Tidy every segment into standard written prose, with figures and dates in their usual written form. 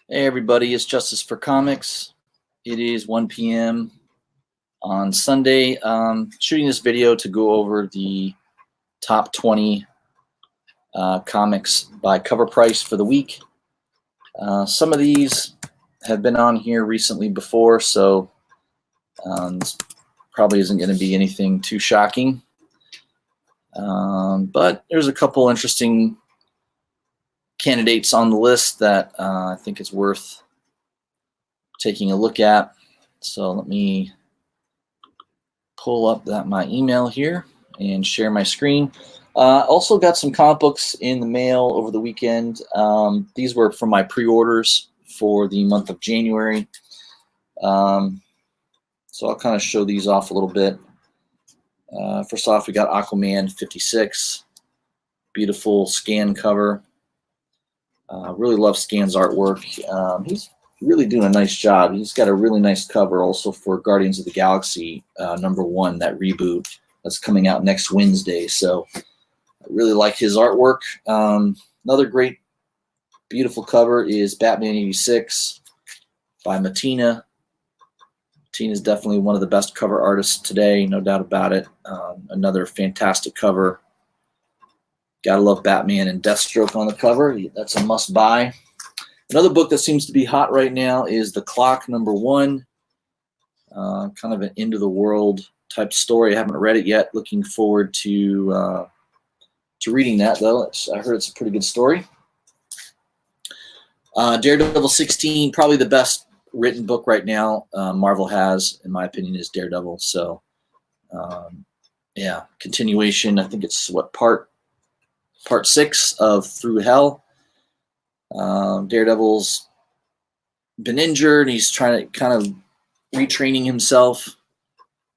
Hey everybody, it's Justice for Comics. It is 1 p.m. on Sunday. Shooting this video to go over the top 20 comics by CovrPrice for the week. Some of these have been on here recently before, so this probably isn't going to be anything too shocking. But there's a couple interesting candidates on the list that I think is worth taking a look at. So let me pull up my email here and share my screen. Also got some comic books in the mail over the weekend. These were from my pre-orders for the month of January. So I'll kind of show these off a little bit. First off, we got Aquaman 56. Beautiful scan cover. Really love Scan's artwork. He's really doing a nice job. He's got a really nice cover also for Guardians of the Galaxy #1, that reboot that's coming out next Wednesday. So I really like his artwork. Another great, beautiful cover is Batman 86 by Matina. Matina's definitely one of the best cover artists today, no doubt about it. Another fantastic cover. Gotta love Batman and Deathstroke on the cover. That's a must buy. Another book that seems to be hot right now is The Clock #1. Kind of an end of the world type story. I haven't read it yet. Looking forward to reading that though. I heard it's a pretty good story. Daredevil 16, probably the best written book right now Marvel has, in my opinion, is Daredevil. So yeah, continuation. I think it's what, part 6 of Through Hell. Daredevil's been injured. He's trying to kind of retraining himself.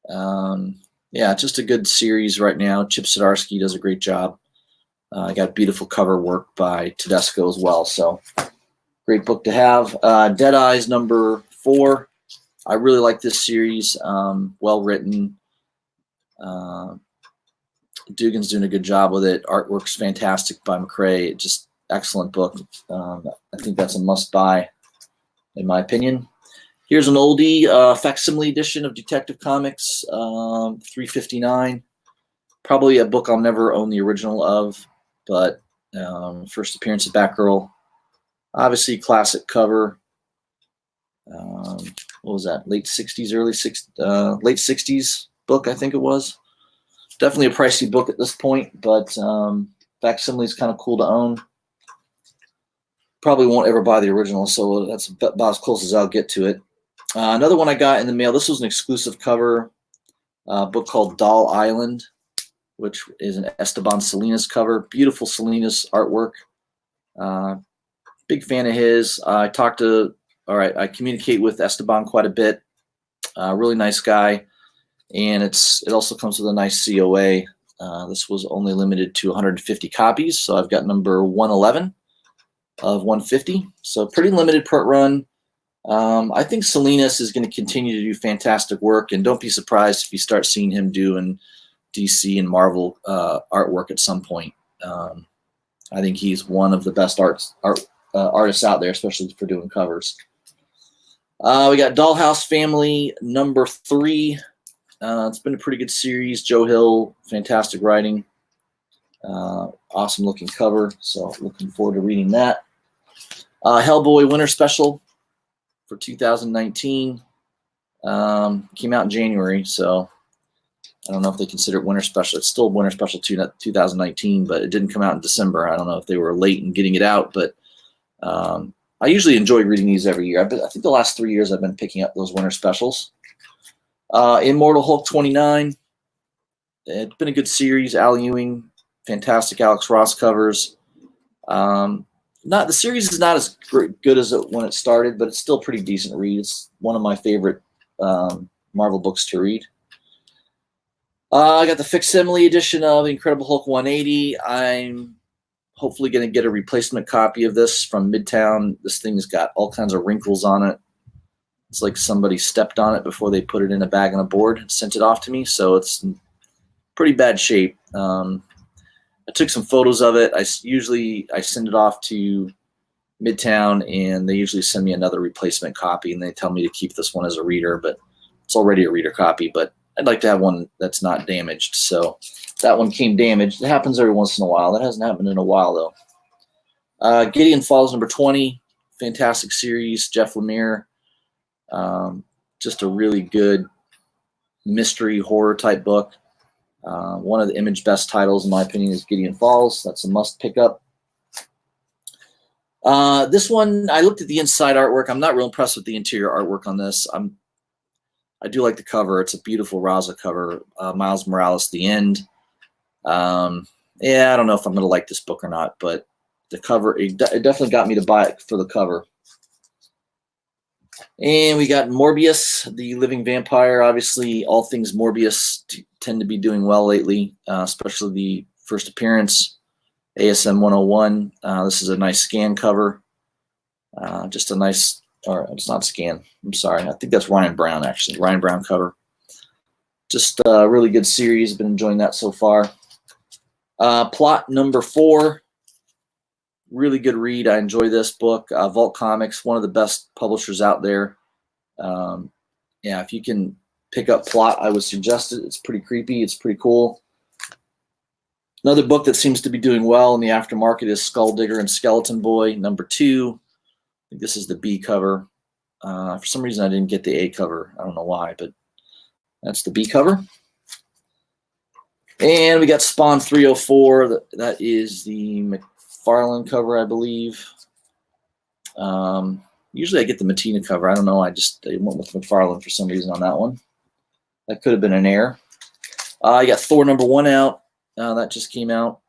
Yeah, just a good series right now. Chip Zdarsky does a great job. I got beautiful cover work by Tedesco as well. So great book to have. Dead Eyes #4. I really like this series. Well written. Dugan's doing a good job with it. Artwork's fantastic by McRae. Just excellent book. I think that's a must-buy, in my opinion. Here's an oldie, facsimile edition of Detective Comics, $3.59. Probably a book I'll never own the original of, but first appearance of Batgirl. Obviously, classic cover. What was that? Late 60s, late 60s book, I think it was. Definitely a pricey book at this point, but facsimile is kind of cool to own. Probably won't ever buy the original, so that's about as close as I'll get to it. Another one I got in the mail. This was an exclusive cover book called Doll Island, which is an Esteban Salinas cover. Beautiful Salinas artwork. Big fan of his. I communicate with Esteban quite a bit. Really nice guy. And it also comes with a nice COA. This was only limited to 150 copies, so I've got number 111 of 150. So pretty limited print run. I think Salinas is going to continue to do fantastic work, and don't be surprised if you start seeing him doing DC and Marvel artwork at some point. I think he's one of the best artists out there, especially for doing covers. We got Dollhouse Family #3. It's been a pretty good series. Joe Hill, fantastic writing. Awesome looking cover. So looking forward to reading that. Hellboy Winter Special for 2019. Came out in January, so I don't know if they consider it Winter Special. It's still Winter Special 2019, but it didn't come out in December. I don't know if they were late in getting it out, but I usually enjoy reading these every year. I think the last 3 years I've been picking up those Winter Specials. Immortal Hulk 29. It's been a good series. Al Ewing, fantastic Alex Ross covers. The series is not as good as when it started, but it's still a pretty decent read. It's one of my favorite Marvel books to read. I got the facsimile edition of Incredible Hulk 180. I'm hopefully going to get a replacement copy of this from Midtown. This thing's got all kinds of wrinkles on it. It's like somebody stepped on it before they put it in a bag on a board and sent it off to me. So it's in pretty bad shape. I I took some photos of it. I send it off to Midtown, and they usually send me another replacement copy, and they tell me to keep this one as a reader, but it's already a reader copy. But I'd like to have one that's not damaged. So that one came damaged. It happens every once in a while. That hasn't happened in a while, though. Gideon Falls number 20, fantastic series. Jeff Lemire, just a really good mystery horror type book. One of the Image best titles, in my opinion, is Gideon Falls. That's a must pick up. This one, I looked at the inside artwork. I'm not real impressed with the interior artwork on this. I do like the cover. It's a beautiful Raza cover. Miles Morales, The End. Yeah, I don't know if I'm going to like this book or not, but the cover, it definitely got me to buy it for the cover. And we got Morbius, the living vampire. Obviously, all things Morbius tend to be doing well lately, especially the first appearance, ASM 101. This is a nice scan cover. Just a nice, or it's not scan. I'm sorry. I think that's Ryan Brown, actually. Ryan Brown cover. Just a really good series. Been enjoying that so far. Plot number 4. Really good read. I enjoy this book. Vault Comics, one of the best publishers out there. Yeah, if you can pick up Plot, I would suggest it. It's pretty creepy. It's pretty cool. Another book that seems to be doing well in the aftermarket is Skull Digger and Skeleton Boy, number 2. I think this is the B cover. For some reason, I didn't get the A cover. I don't know why, but that's the B cover. And we got Spawn 304. That is the McFarlane cover, I believe. Usually I get the Matina cover. I don't know. I went with McFarlane for some reason on that one. That could have been an error. I got Thor number 1 out. That just came out.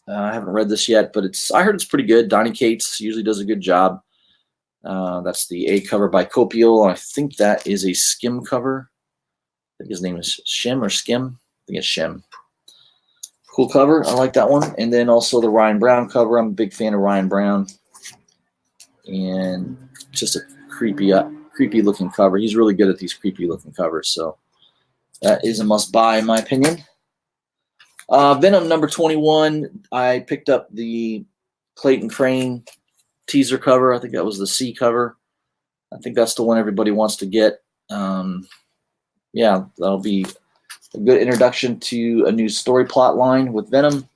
I haven't read this yet, but I heard it's pretty good. Donny Cates usually does a good job. That's the A cover by Copiol. I think that is a Skim cover. I think his name is Shim or Skim. I think it's Shim. Cool cover. I like that one. And then also the Ryan Brown cover. I'm a big fan of Ryan Brown. And just a creepy looking cover. He's really good at these creepy looking covers. So that is a must buy in my opinion. Venom number 21. I picked up the Clayton Crane teaser cover. I think that was the C cover. I think that's the one everybody wants to get. Yeah, that'll be a good introduction to a new story plot line with Venom.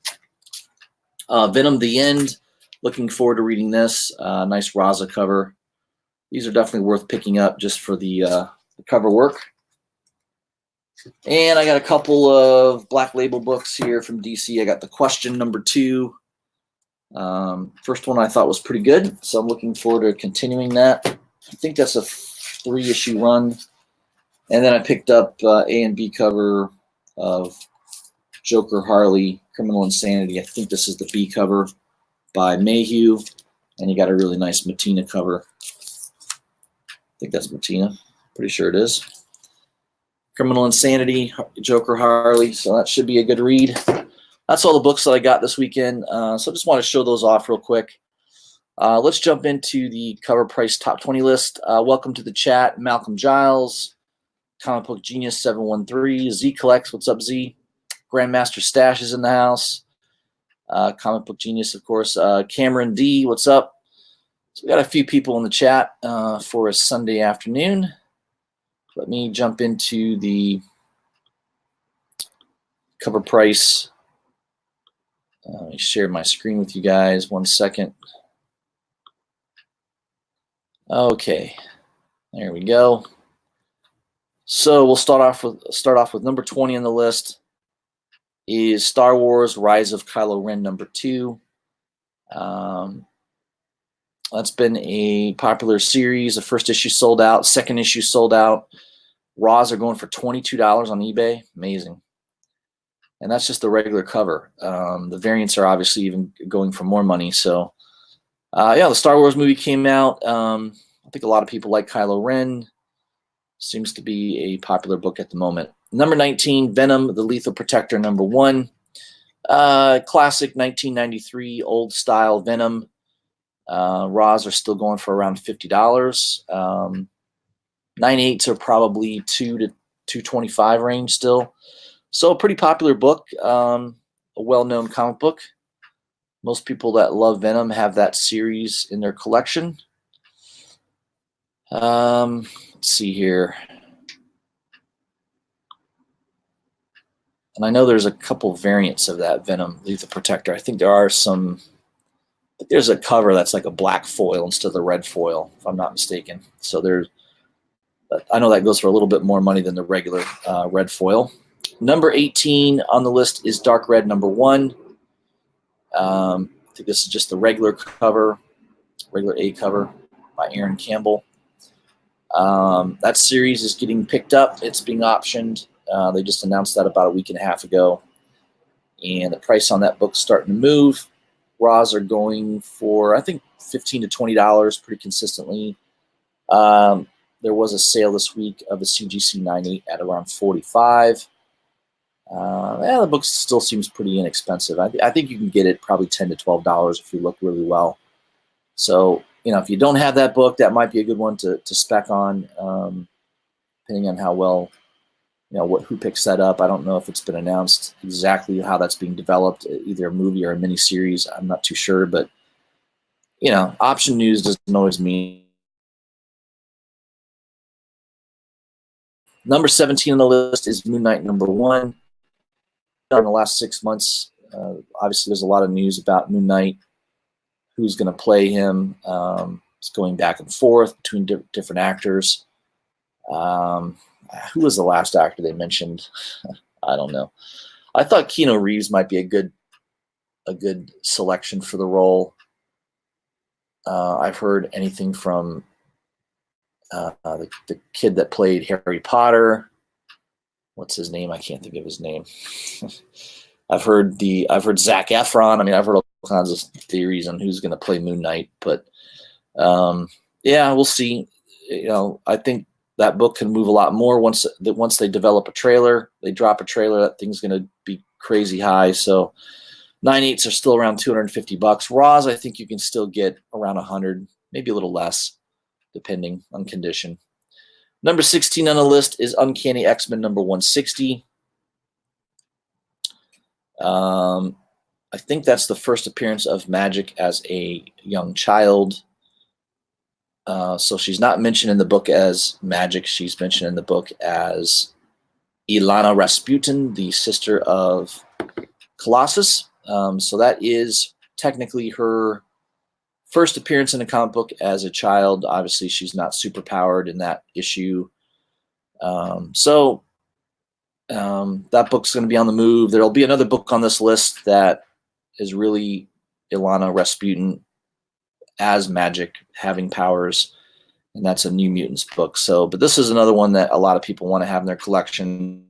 Venom The End. Looking forward to reading this. Nice Raza cover. These are definitely worth picking up just for the cover work. And I got a couple of Black Label books here from DC. I got The Question number 2. First one I thought was pretty good, so I'm looking forward to continuing that. I think that's a 3-issue run. And then I picked up A and B cover of Joker Harley, Criminal Insanity. I think this is the B cover by Mayhew. And you got a really nice Matina cover. I think that's Matina. Pretty sure it is. Criminal Insanity, Joker Harley. So that should be a good read. That's all the books that I got this weekend. So I just want to show those off real quick. Let's jump into the CovrPrice Top 20 list. Welcome to the chat, Malcolm Giles, Comic Book Genius 713, Z Collects. What's up, Z? Grandmaster Stash is in the house. Comic Book Genius, of course. Cameron D, what's up? So we got a few people in the chat for a Sunday afternoon. Let me jump into the CovrPrice. Let me share my screen with you guys. 1 second. Okay, there we go. So we'll start off with number 20 on the list is Star Wars: Rise of Kylo Ren number 2. That's been a popular series. The first issue sold out. Second issue sold out. Raws are going for $22 on eBay. Amazing. And that's just the regular cover. The variants are obviously even going for more money. So, yeah, the Star Wars movie came out. I think a lot of people like Kylo Ren. Seems to be a popular book at the moment. Number 19, Venom, the Lethal Protector, number 1. Classic 1993 old style Venom. Raws are still going for around $50. 9/8s are probably $2 to $2.25 range still. So a pretty popular book. A a well-known comic book. Most people that love Venom have that series in their collection. Let's see here. And I know there's a couple variants of that Venom Lethal Protector. I think there are some. There's a cover that's like a black foil instead of the red foil, if I'm not mistaken. So I know that goes for a little bit more money than the regular red foil. Number 18 on the list is Dark Red #1. I think this is just the regular cover, regular A cover by Aaron Campbell. That series is getting picked up. It's being optioned. They just announced that about a week and a half ago. And the price on that book's starting to move. Raws are going for, I think, $15 to $20 pretty consistently. There was a sale this week of the CGC 98 at around $45. The book still seems pretty inexpensive. I think you can get it probably $10 to $12 if you look really well. So, if you don't have that book, that might be a good one to spec on, depending on how well, who picks that up. I don't know if it's been announced exactly how that's being developed, either a movie or a miniseries. I'm not too sure, but, option news doesn't always mean. Number 17 on the list is Moon Knight #1. In the last 6 months, obviously there's a lot of news about Moon Knight, who's going to play him. It's going back and forth between different actors. Who was the last actor they mentioned? I don't know. I thought Keanu Reeves might be a good selection for the role. I've heard anything from the kid that played Harry Potter. What's his name? I can't think of his name. I've heard Zac Efron. I mean, I've heard all kinds of theories on who's going to play Moon Knight, but we'll see. I think that book can move a lot more once they develop a trailer. They drop a trailer, that thing's going to be crazy high. So 9/8s are still around $250. Raws, I think you can still get around 100, maybe a little less, depending on condition. Number 16 on the list is Uncanny X-Men #160. I think that's the first appearance of Magic as a young child. So she's not mentioned in the book as Magic. She's mentioned in the book as Ilana Rasputin, the sister of Colossus. So that is technically her first appearance in a comic book as a child. Obviously, she's not super powered in that issue. That book's going to be on the move. There'll be another book on this list that is really Ilana Rasputin as Magic, having powers, and that's a New Mutants book. So, but this is another one that a lot of people want to have in their collection.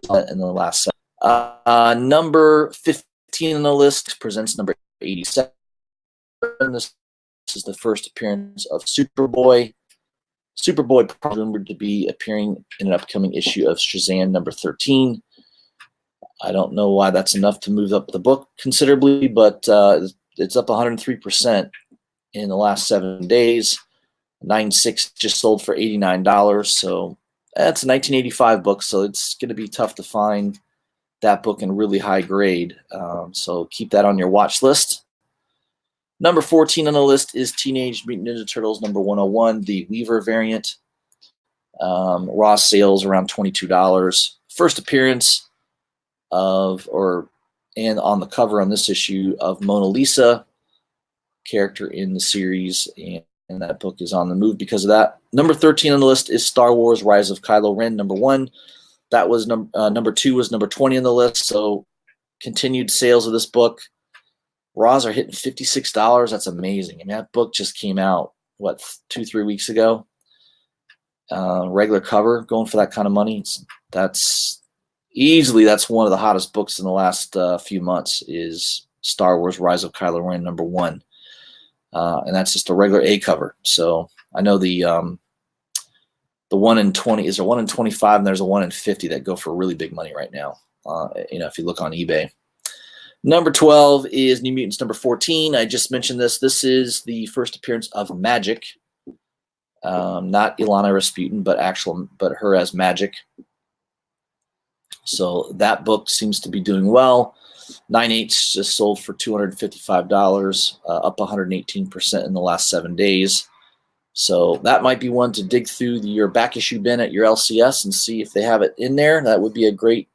In the last number 15 on the list presents number 87. This is the first appearance of Superboy. Superboy probably rumored to be appearing in an upcoming issue of Shazam number 13. I don't know why that's enough to move up the book considerably, but it's up 103% in the last 7 days. 9/6 just sold for $89, so that's a 1985 book, so it's going to be tough to find that book in really high grade. So keep that on your watch list. Number 14 on the list is Teenage Mutant Ninja Turtles #101, the Weaver variant. Raw sales around $22. First appearance and on the cover on this issue of Mona Lisa, character in the series, and that book is on the move because of that. Number 13 on the list is Star Wars Rise of Kylo Ren #1. That was number 2 was number 20 on the list, so continued sales of this book. Raws are hitting $56. That's amazing. I mean, that book just came out, 2-3 weeks ago? Regular cover, going for that kind of money. That's one of the hottest books in the last few months is Star Wars Rise of Kylo Ren #1. And that's just a regular A cover. So I know the 1 in 20 is a 1 in 25, and there's a 1 in 50 that go for really big money right now. If you look on eBay. Number 12 is New Mutants #14. I just mentioned this. This is the first appearance of Magic. not Ilana Rasputin, but her as Magic. So that book seems to be doing well. 9/8 just sold for $255, up 118% in the last 7 days. So that might be one to dig through your back issue bin at your LCS and see if they have it in there. That would be a great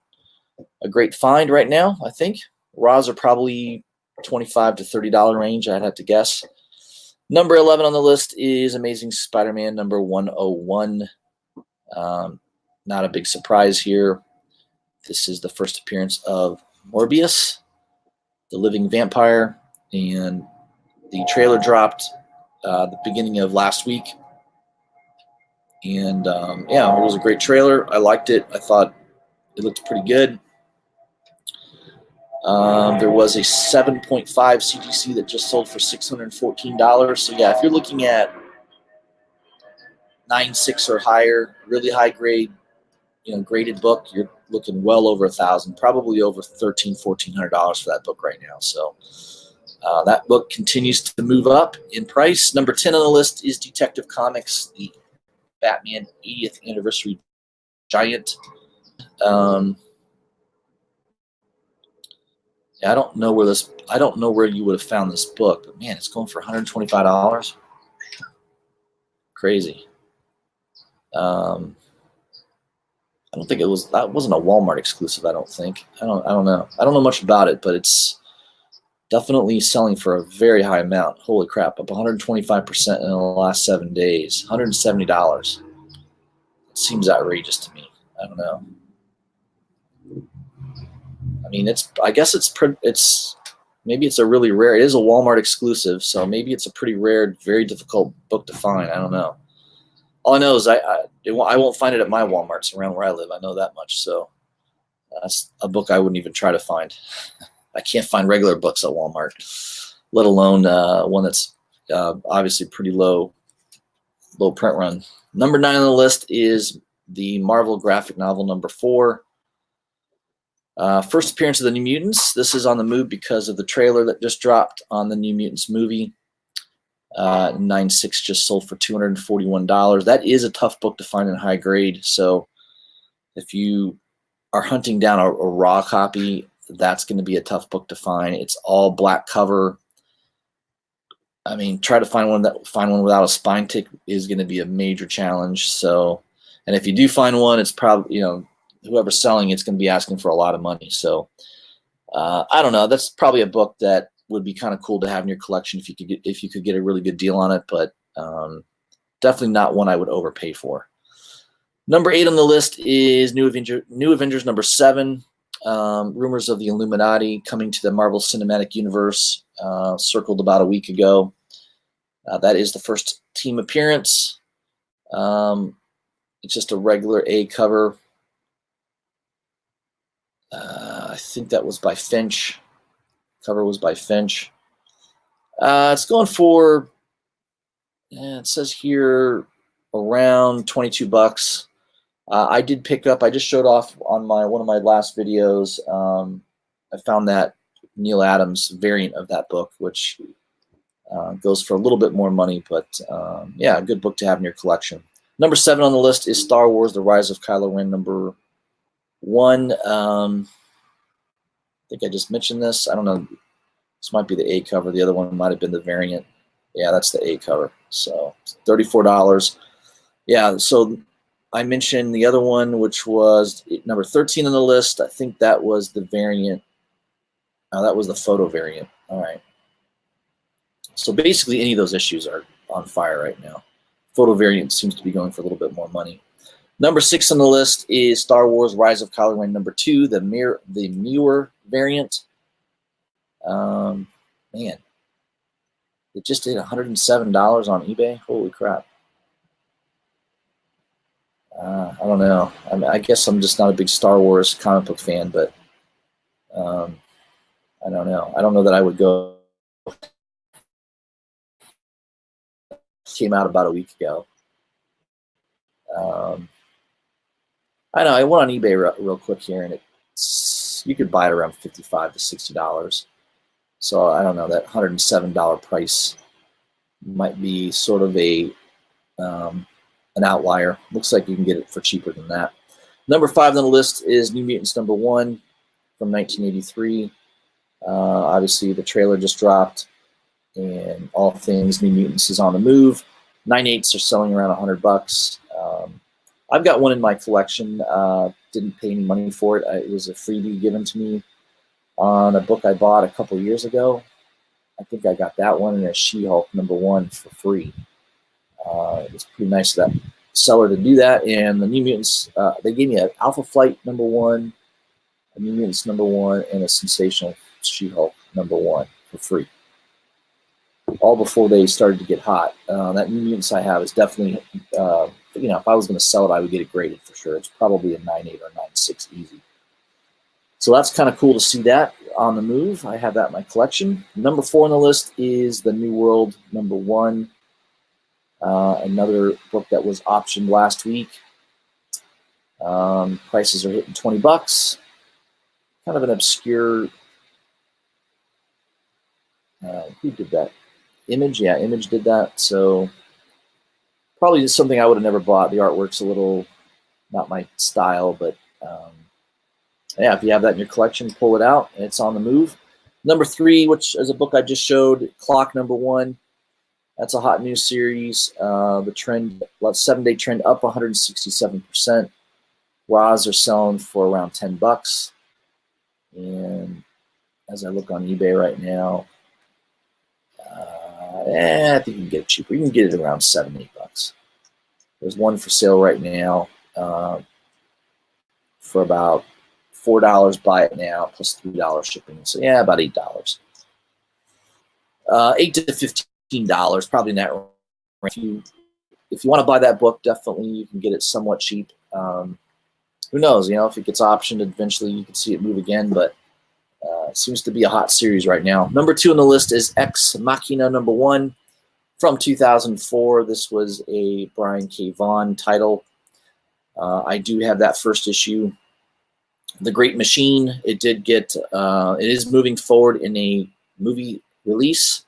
find right now, I think. Raws are probably $25 to $30 range, I'd have to guess. Number 11 on the list is Amazing Spider-Man number 101. Not a big surprise here. This is the first appearance of Morbius, the living vampire, and the trailer dropped the beginning of last week. And yeah, it was a great trailer. I liked it. I thought it looked pretty good. There was a 7.5 CGC that just sold for $614. So yeah, if you're looking at 9.6 or higher, really high grade, graded book, you're looking well over $1,000, probably over $1,400 for that book right now. So that book continues to move up in price. Number 10 on the list is Detective Comics, the Batman 80th Anniversary Giant. I don't know where you would have found this book, but man, it's going for $125. Crazy. I don't think that wasn't a Walmart exclusive. I don't think. I don't know. I don't know much about it, but it's definitely selling for a very high amount. Holy crap! Up 125% in the last 7 days. $170. It seems outrageous to me. I don't know. I mean, I guess it's maybe it's a really rare. It is a Walmart exclusive, so maybe it's a pretty rare, very difficult book to find. I don't know. All I know is I won't find it at my Walmarts around where I live. I know that much. So that's a book I wouldn't even try to find. I can't find regular books at Walmart, let alone one that's obviously pretty low print run. Number 9 on the list is the Marvel graphic novel number 4. First appearance of the New Mutants. This is on the move because of the trailer that just dropped on the New Mutants movie. 9.6 just sold for $241. That is a tough book to find in high grade. So if you are hunting down a raw copy, that's going to be a tough book to find. It's all black cover. I mean, try to find one without a spine tick is going to be a major challenge. So, and if you do find one, it's probably, whoever's selling it's going to be asking for a lot of money. So I don't know. That's probably a book that would be kind of cool to have in your collection if you could get a really good deal on it, but definitely not one I would overpay for. Number 8 on the list is New Avengers number 7. Rumors of the Illuminati coming to the Marvel Cinematic Universe circled about a week ago. That is the first team appearance. It's just a regular A cover. I think that was by Finch. Cover was by Finch. It's going for, it says here, around $22. I did pick up, I just showed off on one of my last videos. I found that Neil Adams variant of that book, which goes for a little bit more money, but yeah, a good book to have in your collection. Number 7 on the list is Star Wars: The Rise of Kylo Ren number 1. I think I just mentioned this. I don't know. This might be the A cover. The other one might have been the variant. Yeah, that's the A cover. So $34. Yeah, so I mentioned the other one, which was number 13 on the list. I think that was the variant. That was the photo variant. All right. So basically any of those issues are on fire right now. Photo variant seems to be going for a little bit more money. Number 6 on the list is Star Wars: Rise of Kylo Ren number 2, the Muir variant. Man, it just did $107 on eBay. Holy crap! I don't know. I guess I'm just not a big Star Wars comic book fan, but I don't know. I don't know that I would go. Came out about a week ago. I know I went on eBay real quick here, and you could buy it around $55 to $60. So I don't know, that $107 price might be sort of a an outlier. Looks like you can get it for cheaper than that. Number 5 on the list is New Mutants #1 from 1983. Obviously, the trailer just dropped, and all things New Mutants is on the move. 9/8s are selling around $100. I've got one in my collection. Didn't pay any money for it. It was a freebie given to me on a book I bought a couple years ago. I think I got that one and a She-Hulk #1 for free. It's pretty nice of that seller to do that. And the New Mutants, they gave me an Alpha Flight #1, a New Mutants #1, and a Sensational She-Hulk #1 for free. All before they started to get hot. That New Mutants I have is definitely, if I was going to sell it, I would get it graded for sure. It's probably a 9/8 or 9/6 easy. So that's kind of cool to see that on the move. I have that in my collection. Number 4 on the list is The New World #1. Another book that was optioned last week. Prices are hitting $20. Kind of an obscure. Who did that? Image, yeah, Image did that. So probably just something I would have never bought. The artwork's a little not my style, but yeah, if you have that in your collection, pull it out. It's on the move. Number 3, which is a book I just showed, Clock #1. That's a hot new series. The trend, 7-day trend up 167%. Raws are selling for around $10. And as I look on eBay right now, I think you can get it cheaper. You can get it around $7, $8. There's one for sale right now for about $4. Buy it now plus $3 shipping. So yeah, about $8. $8 to $15, probably in that range. If you want to buy that book, definitely you can get it somewhat cheap. Who knows? If it gets optioned, eventually you can see it move again. But it seems to be a hot series right now. Number 2 on the list is Ex Machina #1 from 2004. This was a Brian K. Vaughan title. I do have that first issue. The Great Machine, it did get, it is moving forward in a movie release.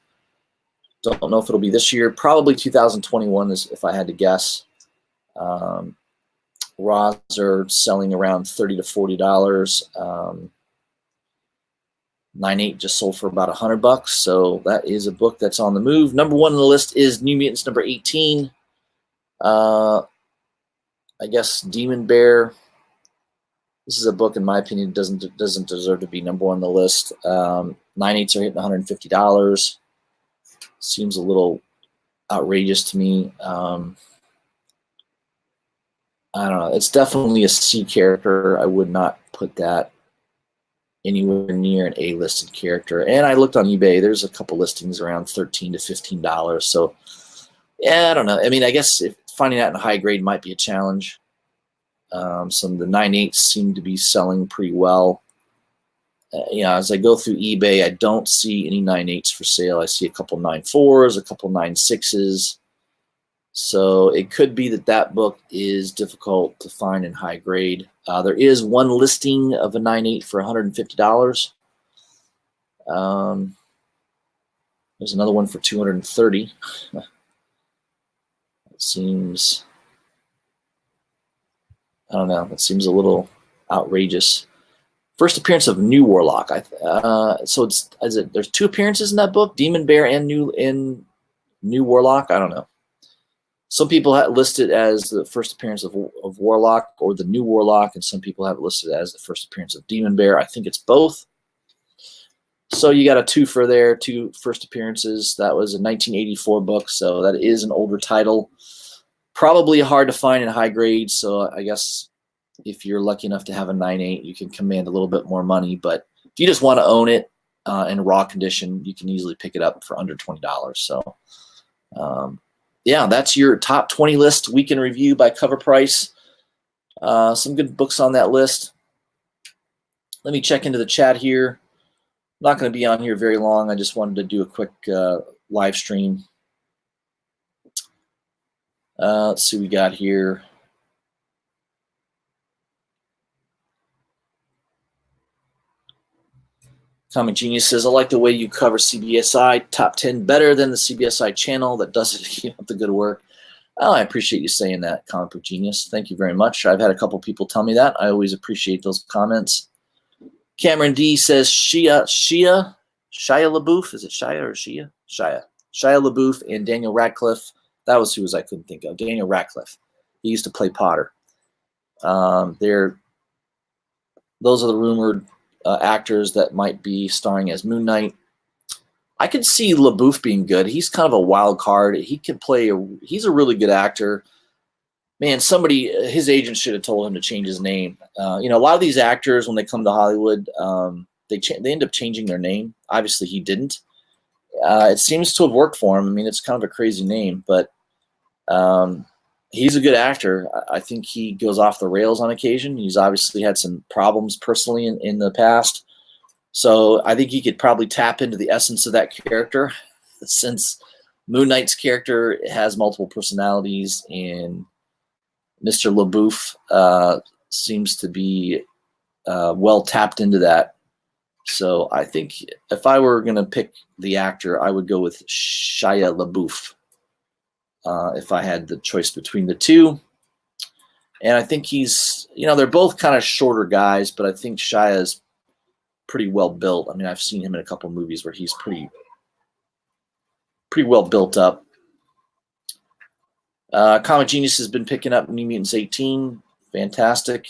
Don't know if it'll be this year. Probably 2021 is if I had to guess. Raws are selling around $30 to $40. 9/8 just sold for about $100, so that is a book that's on the move. Number 1 on the list is New Mutants #18. I guess Demon Bear. This is a book, in my opinion, doesn't deserve to be number 1 on the list. 9/8s are hitting $150. Seems a little outrageous to me. I don't know. It's definitely a C character. I would not put that anywhere near an A-listed character. And I looked on eBay. There's a couple listings around $13 to $15. So, yeah, I don't know. I mean, I guess finding that in high grade might be a challenge. Some of the 9/8s seem to be selling pretty well. As I go through eBay, I don't see any 9/8s for sale. I see a couple 9/4s, a couple 9/6s. So it could be that book is difficult to find in high grade. There is one listing of a 9/8 for $150. There's another one for $230. It seems, I don't know, it seems a little outrageous. First appearance of New Warlock. So there's 2 appearances in that book, Demon Bear and New Warlock. I don't know. Some people have listed as the first appearance of Warlock or the New Warlock, and some people have it listed as the first appearance of Demon Bear. I think it's both. So you got a 2 for there, 2 first appearances. That was a 1984 book, so that is an older title. Probably hard to find in high grade, so I guess if you're lucky enough to have a 9/8, you can command a little bit more money. But if you just want to own it in raw condition, you can easily pick it up for under $20. So, yeah, that's your top 20 list, week in review by CovrPrice. Some good books on that list. Let me check into the chat here. I'm not going to be on here very long. I just wanted to do a quick live stream. Let's see what we got here. Comic Genius says, I like the way you cover CBSI top 10 better than the CBSI channel that does it. Keep up the good work. Oh, I appreciate you saying that, Comic Book Genius. Thank you very much. I've had a couple people tell me that. I always appreciate those comments. Cameron D says Shia LaBeouf. Is it Shia or Shia? Shia LaBeouf and Daniel Radcliffe. That was who I couldn't think of. Daniel Radcliffe. He used to play Potter. Those are the rumored actors that might be starring as Moon Knight. I could see LaBeouf being good. He's kind of a wild card. He can play. He's a really good actor. Man, his agent should have told him to change his name. A lot of these actors, when they come to Hollywood, they end up changing their name. Obviously, he didn't. It seems to have worked for him. I mean, it's kind of a crazy name, but he's a good actor. I think he goes off the rails on occasion. He's obviously had some problems personally in the past. So I think he could probably tap into the essence of that character, since Moon Knight's character has multiple personalities, and Mr. LaBeouf seems to be well tapped into that. So I think if I were going to pick the actor, I would go with Shia LaBeouf if I had the choice between the two. And I think they're both kind of shorter guys, but I think Shia is pretty well built. I mean, I've seen him in a couple of movies where he's pretty well built up. Comic Genius has been picking up New Mutants 18. Fantastic.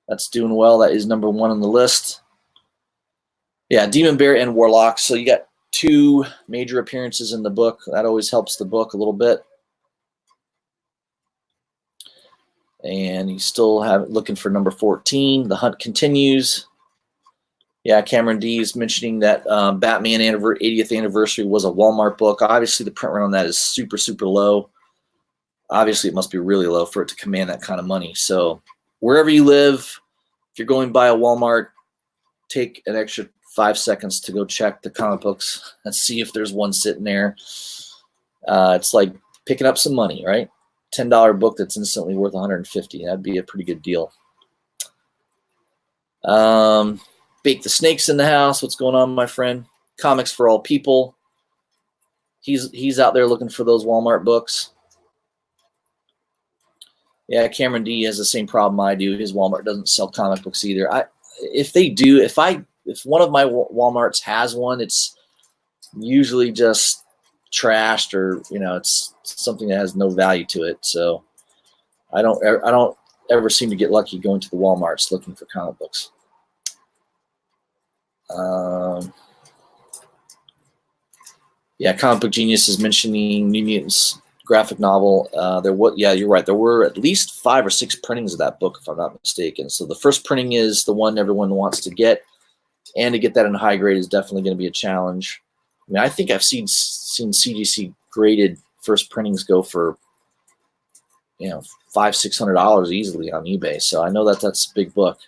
That's doing well. That is number 1 on the list. Yeah, Demon Bear and Warlock. So you got 2 major appearances in the book. That always helps the book a little bit. And he's still looking for number 14. The hunt continues. Yeah, Cameron D is mentioning that Batman 80th Anniversary was a Walmart book. Obviously, the print run on that is super, super low. Obviously, it must be really low for it to command that kind of money. So wherever you live, if you're going by a Walmart, take an extra 5 seconds to go check the comic books and see if there's one sitting there. It's like picking up some money, right? $10 book that's instantly worth $150. That'd be a pretty good deal. Bake the Snakes in the house. What's going on, my friend? Comics for All People. He's out there looking for those Walmart books. Yeah, Cameron D has the same problem I do. His Walmart doesn't sell comic books either. If they do, if one of my Walmarts has one, it's usually just trashed, or it's something that has no value to it. So I don't ever seem to get lucky going to the Walmarts looking for comic books. Yeah, Comic Book Genius is mentioning New Mutants graphic novel. Yeah, you're right. There were at least 5 or 6 printings of that book, if I'm not mistaken. So the first printing is the one everyone wants to get, and to get that in high grade is definitely going to be a challenge. I mean, I think I've seen CGC graded first printings go for $500-600 easily on eBay. So I know that's a big book.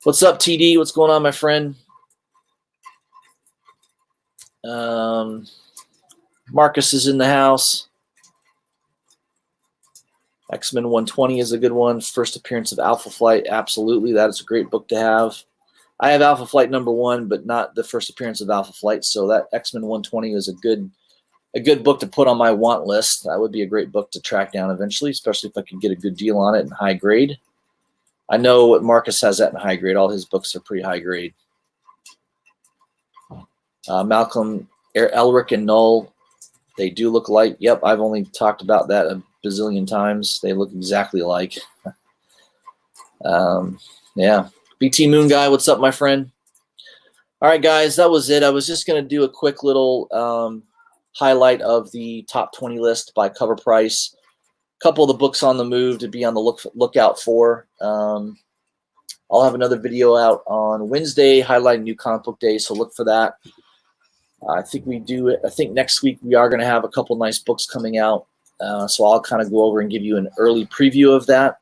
What's up, TD? What's going on, my friend? Marcus is in the house. X-Men 120 is a good one. First appearance of Alpha Flight. Absolutely. That is a great book to have. I have Alpha Flight number 1, but not the first appearance of Alpha Flight. So that X-Men 120 is a good book to put on my want list. That would be a great book to track down eventually, especially if I can get a good deal on it in high grade. I know what Marcus has that in high grade. All his books are pretty high grade. Malcolm, Elric, and Null, they do look alike. Yep, I've only talked about that a bazillion times. They look exactly alike. Yeah. BT Moon Guy, what's up, my friend? All right, guys, that was it. I was just going to do a quick little highlight of the top 20 list by CovrPrice. A couple of the books on the move to be on the lookout for. I'll have another video out on Wednesday highlighting New Comic Book Day, so look for that. I think next week we are going to have a couple nice books coming out, so I'll kind of go over and give you an early preview of that.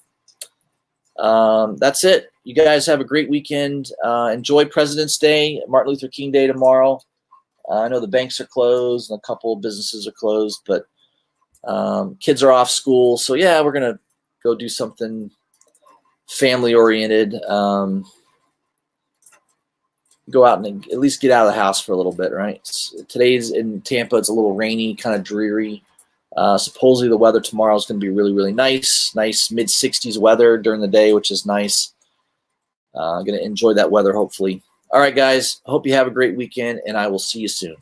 That's it. You guys have a great weekend. Enjoy President's Day, Martin Luther King Day tomorrow. I know the banks are closed and a couple of businesses are closed, but kids are off school. So, yeah, we're going to go do something family-oriented. Go out and at least get out of the house for a little bit, right? Today's in Tampa. It's a little rainy, kind of dreary. Supposedly the weather tomorrow is going to be really, really nice. Nice mid-60s weather during the day, which is nice. Going to enjoy that weather, hopefully. All right, guys. Hope you have a great weekend, and I will see you soon.